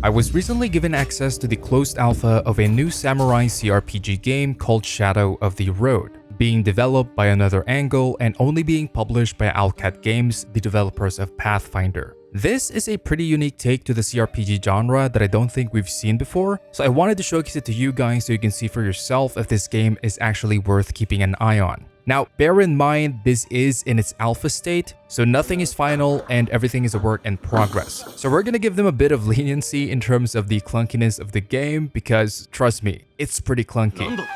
I was recently given access to the closed alpha of a new Samurai CRPG game called Shadow of the Road, being developed by Another Angle and only being published by Owlcat Games, the developers of Pathfinder. This is a pretty unique take to the CRPG genre that I don't think we've seen before, so I wanted to showcase it to you guys so you can see for yourself if this game is actually worth keeping an eye on. Now, bear in mind this is in its alpha state, so nothing is final and everything is a work in progress. So we're gonna give them a bit of leniency in terms of the clunkiness of the game because, trust me, it's pretty clunky.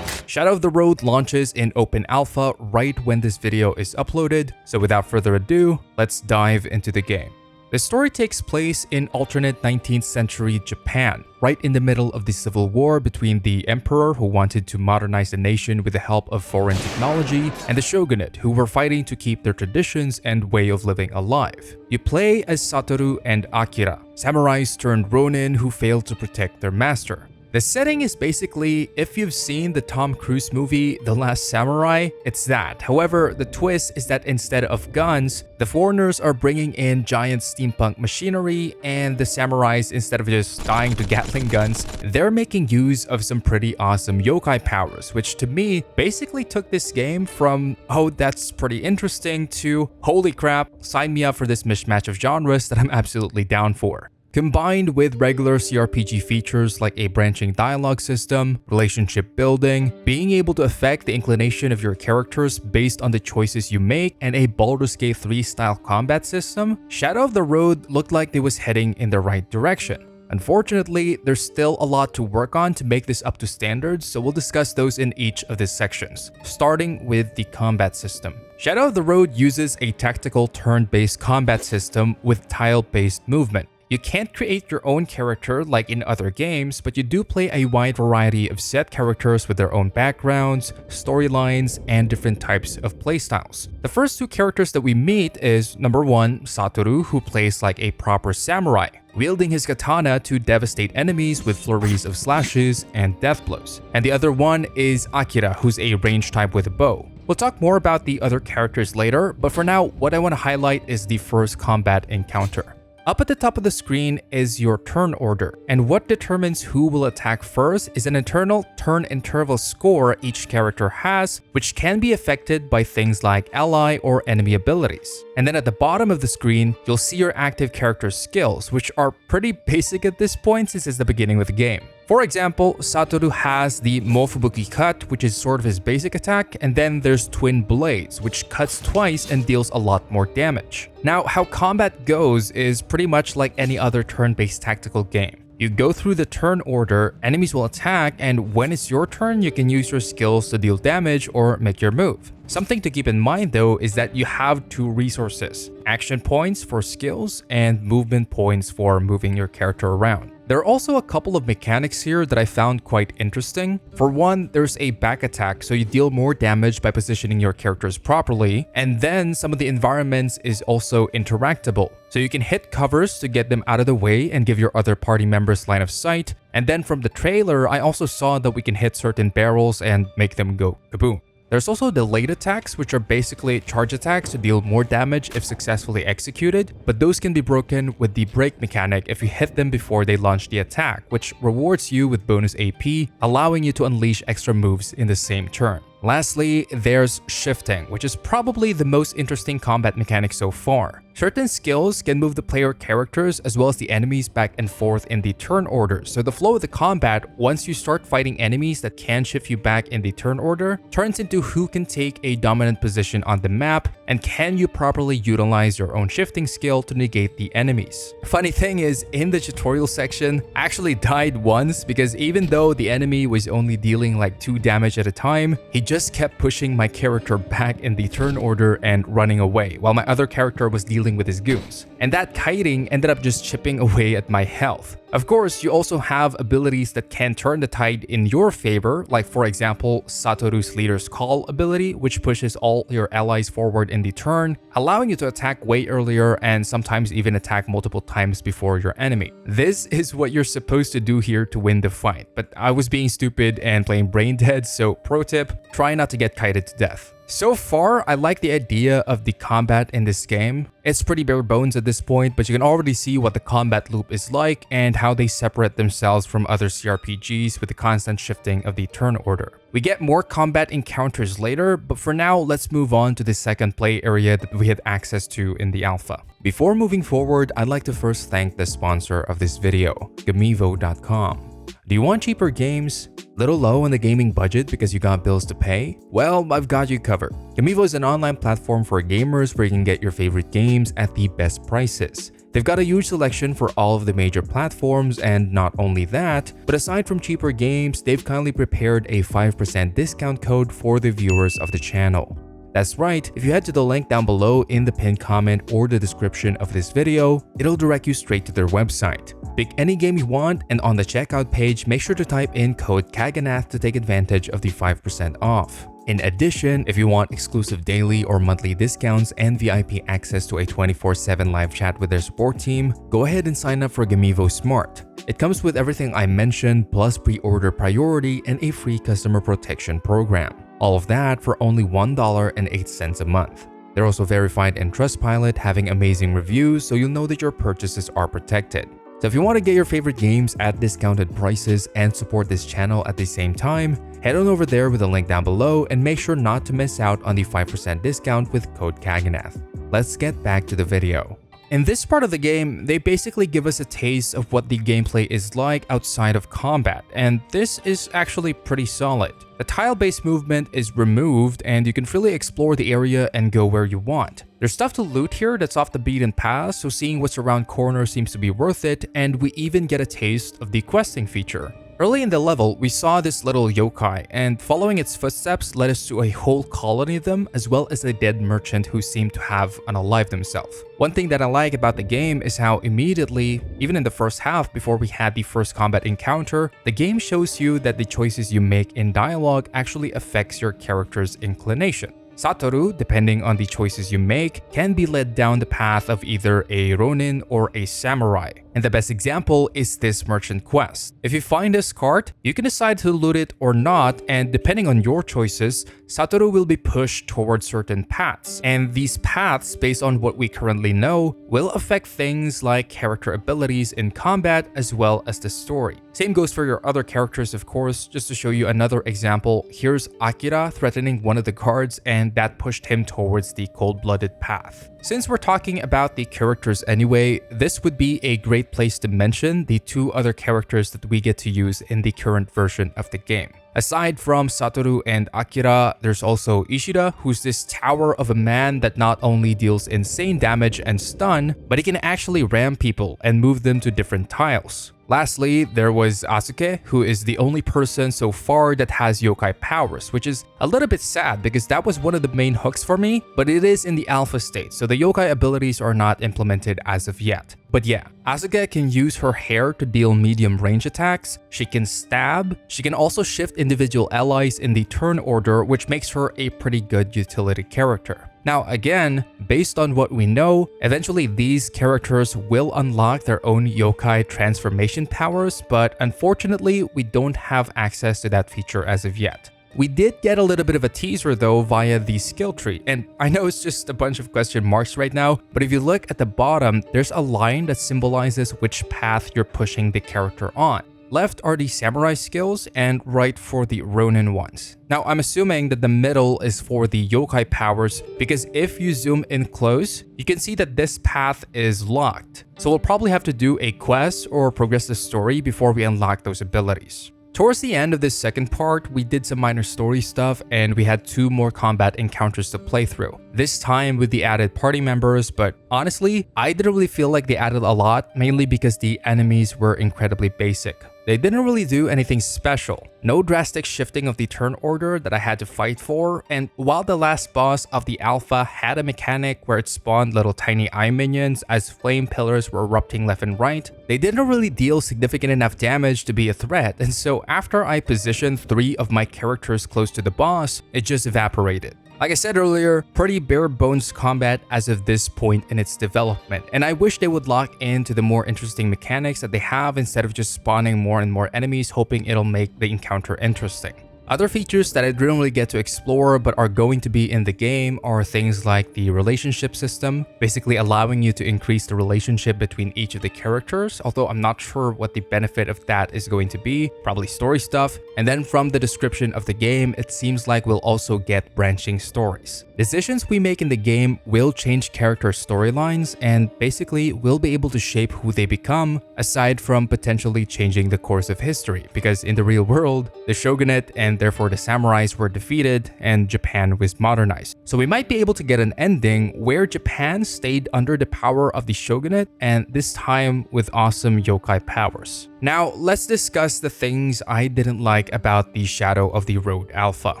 Shadow of the Road launches in open alpha right when this video is uploaded, so without further ado, let's dive into the game. The story takes place in alternate 19th century Japan, right in the middle of the civil war between the emperor who wanted to modernize the nation with the help of foreign technology and the shogunate who were fighting to keep their traditions and way of living alive. You play as Satoru and Akira, samurais turned ronin who failed to protect their master. The setting is basically, if you've seen the Tom Cruise movie The Last Samurai, it's that. However, the twist is that instead of guns, the foreigners are bringing in giant steampunk machinery, and the samurais, instead of just dying to Gatling guns, they're making use of some pretty awesome yokai powers, which to me basically took this game from, oh, that's pretty interesting, to, holy crap, sign me up for this mishmash of genres that I'm absolutely down for. Combined with regular CRPG features like a branching dialogue system, relationship building, being able to affect the inclination of your characters based on the choices you make, and a Baldur's Gate 3 style combat system, Shadow of the Road looked like it was heading in the right direction. Unfortunately, there's still a lot to work on to make this up to standards, so we'll discuss those in each of these sections, starting with the combat system. Shadow of the Road uses a tactical turn-based combat system with tile-based movement. You can't create your own character like in other games, but you do play a wide variety of set characters with their own backgrounds, storylines, and different types of playstyles. The first two characters that we meet is number 1, Satoru, who plays like a proper samurai, wielding his katana to devastate enemies with flurries of slashes and death blows. And the other one is Akira, who's a range type with a bow. We'll talk more about the other characters later, but for now, what I want to highlight is the first combat encounter. Up at the top of the screen is your turn order, and what determines who will attack first is an internal turn interval score each character has, which can be affected by things like ally or enemy abilities. And then at the bottom of the screen, you'll see your active character's skills, which are pretty basic at this point since it's the beginning of the game. For example, Satoru has the Mofubuki cut, which is sort of his basic attack, and then there's Twin Blades, which cuts twice and deals a lot more damage. Now, how combat goes is pretty much like any other turn-based tactical game. You go through the turn order, enemies will attack, and when it's your turn, you can use your skills to deal damage or make your move. Something to keep in mind though is that you have 2 resources, action points for skills and movement points for moving your character around. There are also a couple of mechanics here that I found quite interesting. For one, there's a back attack, so you deal more damage by positioning your characters properly, and then some of the environments is also interactable. So you can hit covers to get them out of the way and give your other party members line of sight, and then from the trailer, I also saw that we can hit certain barrels and make them go kaboom. There's also delayed attacks, which are basically charge attacks to deal more damage if successfully executed, but those can be broken with the break mechanic if you hit them before they launch the attack, which rewards you with bonus AP, allowing you to unleash extra moves in the same turn. Lastly, there's shifting, which is probably the most interesting combat mechanic so far. Certain skills can move the player characters as well as the enemies back and forth in the turn order, so the flow of the combat, once you start fighting enemies that can shift you back in the turn order, turns into who can take a dominant position on the map, and can you properly utilize your own shifting skill to negate the enemies. Funny thing is, in the tutorial section, I actually died once because even though the enemy was only dealing like 2 damage at a time, he just kept pushing my character back in the turn order and running away, while my other character was dealing with his goons. And that kiting ended up just chipping away at my health. Of course, you also have abilities that can turn the tide in your favor, like for example, Satoru's Leader's Call ability, which pushes all your allies forward in the turn, allowing you to attack way earlier and sometimes even attack multiple times before your enemy. This is what you're supposed to do here to win the fight, but I was being stupid and playing brain dead, so pro tip, try not to get kited to death. So far, I like the idea of the combat in this game. It's pretty bare bones at this point, but you can already see what the combat loop is like and how they separate themselves from other CRPGs with the constant shifting of the turn order. We get more combat encounters later, but for now, let's move on to the second play area that we had access to in the alpha. Before moving forward, I'd like to first thank the sponsor of this video, GAMIVO.com. Do you want cheaper games? Little low on the gaming budget because you got bills to pay? Well, I've got you covered. GAMIVO is an online platform for gamers where you can get your favorite games at the best prices. They've got a huge selection for all of the major platforms, and not only that, but aside from cheaper games, they've kindly prepared a 5% discount code for the viewers of the channel. That's right, if you head to the link down below in the pinned comment or the description of this video, it'll direct you straight to their website. Pick any game you want, and on the checkout page, make sure to type in code Kaganath to take advantage of the 5% off. In addition, if you want exclusive daily or monthly discounts and VIP access to a 24/7 live chat with their support team, go ahead and sign up for GAMIVO Smart. It comes with everything I mentioned, plus pre-order priority and a free customer protection program. All of that for only $1.08 a month. They're also verified in Trustpilot, having amazing reviews, so you'll know that your purchases are protected. So if you want to get your favorite games at discounted prices and support this channel at the same time, head on over there with the link down below and make sure not to miss out on the 5% discount with code Kaganath. Let's get back to the video. In this part of the game, they basically give us a taste of what the gameplay is like outside of combat, and this is actually pretty solid. The tile-based movement is removed, and you can freely explore the area and go where you want. There's stuff to loot here that's off the beaten path, so seeing what's around corners seems to be worth it, and we even get a taste of the questing feature. Early in the level, we saw this little yokai, and following its footsteps led us to a whole colony of them, as well as a dead merchant who seemed to have unalived himself. One thing that I like about the game is how immediately, even in the first half before we had the first combat encounter, the game shows you that the choices you make in dialogue actually affects your character's inclination. Satoru, depending on the choices you make, can be led down the path of either a ronin or a samurai. And the best example is this merchant quest. If you find this cart, you can decide to loot it or not, and depending on your choices, Satoru will be pushed towards certain paths. And these paths, based on what we currently know, will affect things like character abilities in combat as well as the story. Same goes for your other characters, of course. Just to show you another example, here's Akira threatening one of the guards, and that pushed him towards the cold-blooded path. Since we're talking about the characters anyway, this would be a great place to mention the two other characters that we get to use in the current version of the game. Aside from Satoru and Akira, there's also Ishida, who's this tower of a man that not only deals insane damage and stun, but he can actually ram people and move them to different tiles. Lastly, there was Asuke, who is the only person so far that has yokai powers, which is a little bit sad because that was one of the main hooks for me, but it is in the alpha state, so the yokai abilities are not implemented as of yet. But yeah, Asuke can use her hair to deal medium range attacks, she can stab, she can also shift individual allies in the turn order, which makes her a pretty good utility character. Now again, based on what we know, eventually these characters will unlock their own yokai transformation powers, but unfortunately we don't have access to that feature as of yet. We did get a little bit of a teaser though via the skill tree, and I know it's just a bunch of question marks right now, but if you look at the bottom, there's a line that symbolizes which path you're pushing the character on. Left are the samurai skills and right for the ronin ones. Now I'm assuming that the middle is for the yokai powers because if you zoom in close, you can see that this path is locked. So we'll probably have to do a quest or progress the story before we unlock those abilities. Towards the end of this second part, we did some minor story stuff and we had 2 more combat encounters to play through. This time with the added party members, but honestly, I didn't really feel like they added a lot, mainly because the enemies were incredibly basic. They didn't really do anything special. No drastic shifting of the turn order that I had to fight for, and while the last boss of the alpha had a mechanic where it spawned little tiny eye minions as flame pillars were erupting left and right, they didn't really deal significant enough damage to be a threat, and so after I positioned 3 of my characters close to the boss, it just evaporated. Like I said earlier, pretty bare bones combat as of this point in its development, and I wish they would lock into the more interesting mechanics that they have instead of just spawning more and more enemies hoping it'll make the encounter interesting. Other features that I didn't really get to explore but are going to be in the game are things like the relationship system, basically allowing you to increase the relationship between each of the characters, although I'm not sure what the benefit of that is going to be, probably story stuff. And then from the description of the game, it seems like we'll also get branching stories. Decisions we make in the game will change character storylines and basically will be able to shape who they become, aside from potentially changing the course of history, because in the real world, the shogunate and therefore the samurais were defeated and Japan was modernized. So we might be able to get an ending where Japan stayed under the power of the shogunate, and this time with awesome yokai powers. Now, let's discuss the things I didn't like about the Shadow of the Road Alpha.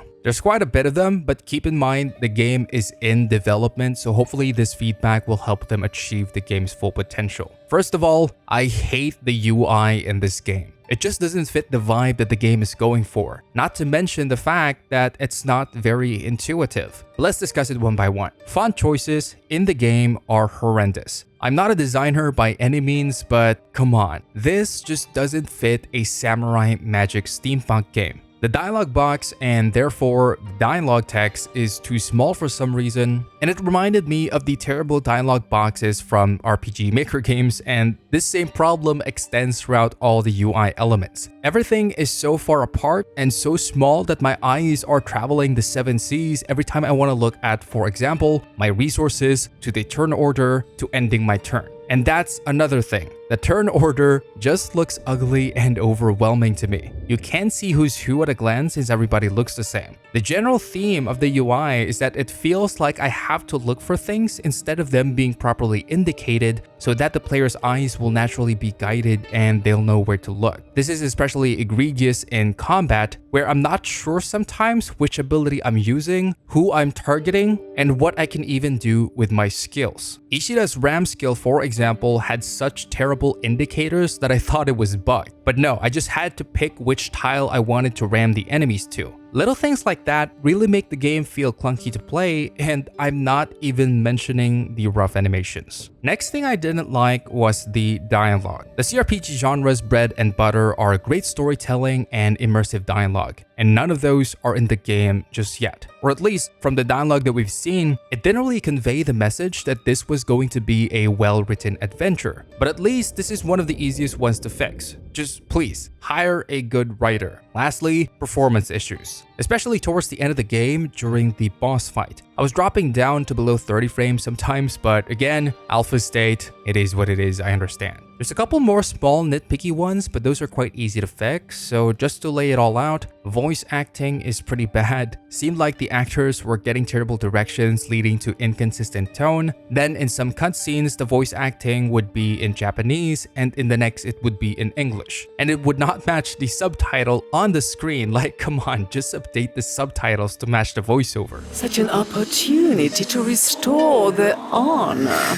There's quite a bit of them, but keep in mind the game is in development, so hopefully this feedback will help them achieve the game's full potential. First of all, I hate the UI in this game. It just doesn't fit the vibe that the game is going for, not to mention the fact that it's not very intuitive. But let's discuss it one by one. Font choices in the game are horrendous. I'm not a designer by any means, but come on, this just doesn't fit a Samurai Magic Steampunk game. The dialogue box and therefore the dialogue text is too small for some reason, and it reminded me of the terrible dialogue boxes from RPG Maker games, and this same problem extends throughout all the UI elements. Everything is so far apart and so small that my eyes are traveling the 7 seas every time I want to look at, for example, my resources, to the turn order, to ending my turn. And that's another thing. The turn order just looks ugly and overwhelming to me. You can't see who's who at a glance since everybody looks the same. The general theme of the UI is that it feels like I have to look for things instead of them being properly indicated, so that the player's eyes will naturally be guided and they'll know where to look. This is especially egregious in combat, where I'm not sure sometimes which ability I'm using, who I'm targeting, and what I can even do with my skills. Ishida's ram skill, for example, had such terrible indicators that I thought it was bugged. But no, I just had to pick which tile I wanted to ram the enemies to. Little things like that really make the game feel clunky to play, and I'm not even mentioning the rough animations. Next thing I didn't like was the dialogue. The CRPG genre's bread and butter are great storytelling and immersive dialogue, and none of those are in the game just yet. Or at least from the dialogue that we've seen, it didn't really convey the message that this was going to be a well-written adventure. But at least this is one of the easiest ones to fix. Just please, hire a good writer. Lastly, performance issues, especially towards the end of the game during the boss fight. I was dropping down to below 30 frames sometimes, but again, alpha state, it is what it is, I understand. There's a couple more small nitpicky ones, but those are quite easy to fix, so just to lay it all out, voice acting is pretty bad. Seemed like the actors were getting terrible directions leading to inconsistent tone. Then in some cutscenes, the voice acting would be in Japanese, and in the next it would be in English. And it would not match the subtitle on the screen. Like, come on, just update the subtitles to match the voiceover. Such an opportunity to restore the honor.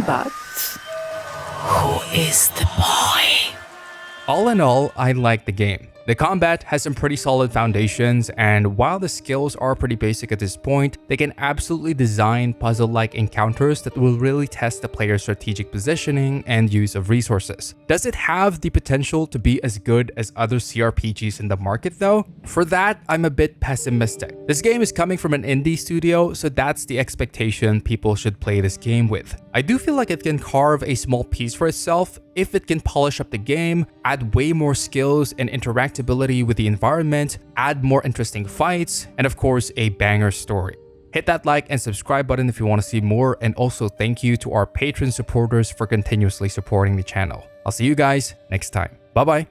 But who is the boy? All in all, I like the game. The combat has some pretty solid foundations, and while the skills are pretty basic at this point, they can absolutely design puzzle-like encounters that will really test the player's strategic positioning and use of resources. Does it have the potential to be as good as other CRPGs in the market though? For that, I'm a bit pessimistic. This game is coming from an indie studio, so that's the expectation people should play this game with. I do feel like it can carve a small piece for itself if it can polish up the game, add way more skills and interactability with the environment, add more interesting fights, and of course a banger story. Hit that like and subscribe button if you want to see more, and also thank you to our Patreon supporters for continuously supporting the channel. I'll see you guys next time. Bye bye.